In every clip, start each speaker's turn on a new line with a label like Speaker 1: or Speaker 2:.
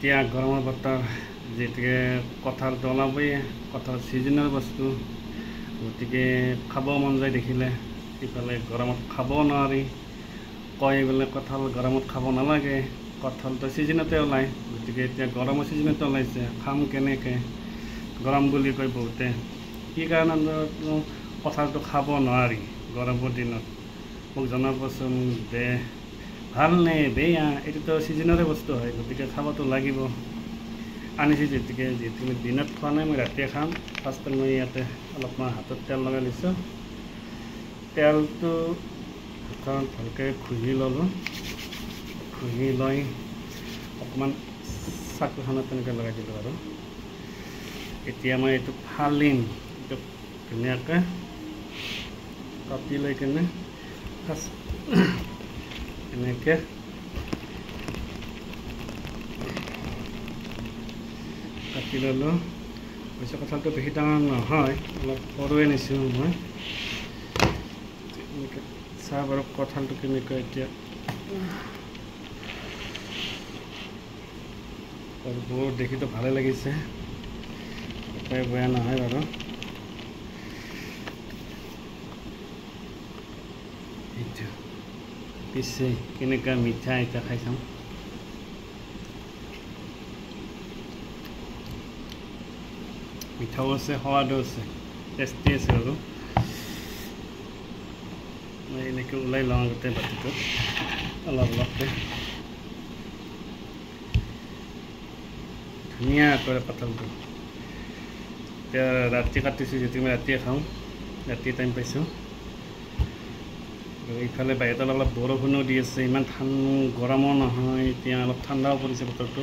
Speaker 1: এতিয়া গৰমৰ বতৰ যেতিয়াকে কঁঠাল ওলাবই কঁঠাল ছিজনেল বস্তু গতিকে খাব মন যায় দেখিলে ইফালে গৰমত খাব নোৱাৰি কয় বোলে কঁঠাল গৰমত খাব নালাগে কঁঠালটো ছিজনতে ওলায় গতিকে এতিয়া গৰমৰ ছিজনতে ওলাইছে খাম কেনেকৈ গৰম বুলি কয় বহুতে কি কাৰণত কঁঠালটো খাব নোৱাৰি গৰমৰ দিনত মোক জনাবচোন ভাল নে বেয়া এইটোতো ছিজনৰে বস্তু হয় গতিকে খাবতো লাগিব আনিছোঁ যেতিকে যিহেতু দিনত খোৱা নাই মই ৰাতিয়ে খাম ফাৰ্ষ্ট মই ইয়াতে অলপমান হাতত তেল লগাই লৈছোঁ তেলটো হাতত ভালকৈ ঘঁহি ল'লোঁ ঘঁহি লৈ অকণমান চাকুখনত তেনেকৈ লগাই দিলোঁ আৰু এতিয়া মই এইটো ফালিম এইটো ধুনীয়াকৈ কাটি লৈ কিনে এনেকৈ কাটি ল'লোঁ অৱশ্যে কঁঠালটো বেছি ডাঙৰ নহয় অলপ সৰুৱে নিছোঁ মই এনেকৈ চাহ বাৰু কঁঠালটো কেনেকৈ এতিয়া বহুত দেখিতো ভালে লাগিছে এটাই বেয়া নহয় বাৰু এইটো পিছে কেনেকুৱা মিঠা এতিয়া খাই চাম মিঠাও আছে সোৱাদো আছে টেষ্টি আছে আৰু মই এনেকৈ ওলাই লওঁ গোটেই বাতিটোত অলপ অলপকৈ ধুনীয়া কৰে কঁঠালটো এতিয়া ৰাতি কাটিছোঁ যিহেতু মই ৰাতিয়ে খাওঁ ৰাতি টাইম পাইছোঁ ইফালে বাহিৰত অলপ বৰষুণো দি আছে ইমান গৰমো নহয় এতিয়া অলপ ঠাণ্ডাও পৰিছে বতৰটো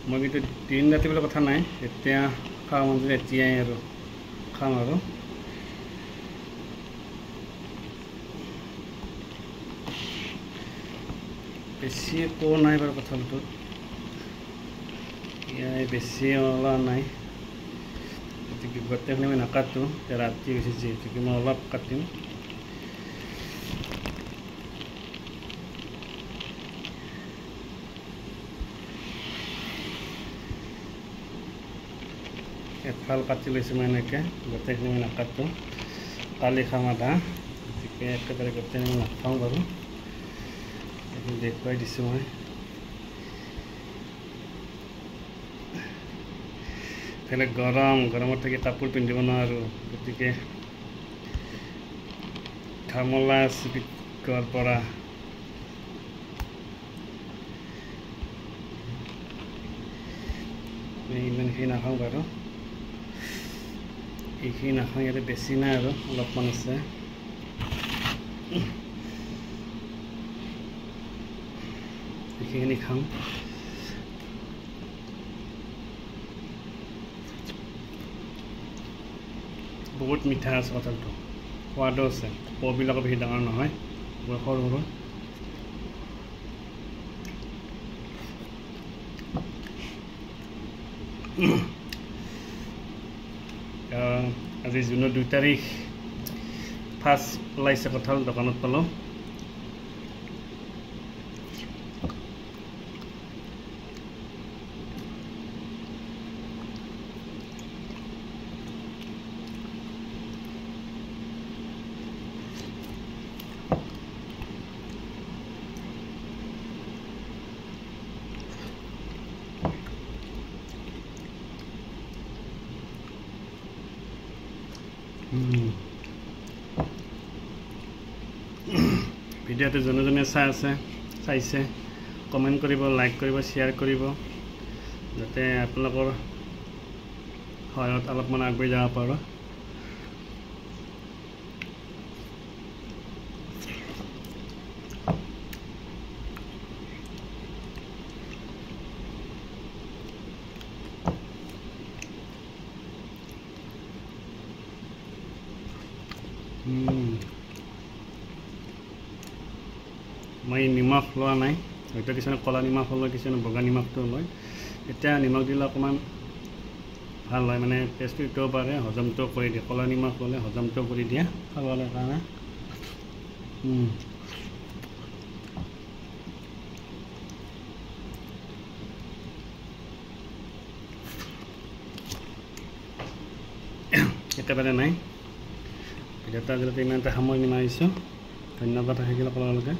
Speaker 1: মই কিন্তু দিন ৰাতি বোলে কথা নাই এতিয়া খাওঁ মন যায় এতিয়াই আৰু খাম আৰু বেছি একো নাই বাৰু কঁঠালটোত ইয়াৰ বেছি ওলোৱা নাই গতিকে গোটেইখিনি মই নাকাটোঁ ৰাতি হৈছে যিহেতুকে মই অলপ কাটিম এফাল কাটি লৈছোঁ মই এনেকৈ গোটেইখিনি মই নাকাটোঁ কালি খাম আধা গতিকে একেবাৰে গোটেইখিনি নাখাওঁ বাৰু এইখিনি দেখুৱাই দিছোঁ মই ইফালে গৰমত থাকি কাপোৰ পিন্ধিব নোৱাৰোঁ গতিকে ঘামলা চিপিকৰ পৰা ইমানখিনি নাখাওঁ বাৰু এইখিনি নাখাওঁ ইয়াতে বেছি নাই আৰু অলপমান আছে এইখিনি খাওঁ বহুত মিঠা আছে কঁঠালটো সোৱাদো আছে পবিলাকো বেছি ডাঙৰ নহয় সৰু সৰু আজি জুনৰ 2 তাৰিখ ফাৰ্ষ্ট ওলাইছে কঁঠাল দোকানত পালোঁ ভিডিঅ'টো যোনে যোনে চাইছে কমেণ্ট কৰিব লাইক কৰিব শ্বেয়াৰ কৰিব যাতে আপোনালোকৰ সহায়ত অলপমান আগবাঢ়ি যাব পাৰোঁ মই নিমখ লোৱা নাই হয়তো কিছুমানে ক'লা নিমখ লয় কিছুমানে বগা নিমখটো লয় এতিয়া নিমখ দিলে অকণমান ভাল হয় মানে টেষ্টটো এতিয়াও পাৰে হজমটো কৰি দিয়ে ক'লা নিমখ ল'লে হজমটো কৰি দিয়ে খাবলৈ কাৰণে একেবাৰে নাই। ভিডিঅ'টো আজিলৈকে ইমানতে সামৰণি মাৰিছোঁ। ধন্যবাদ থাকিল আপোনালোকে।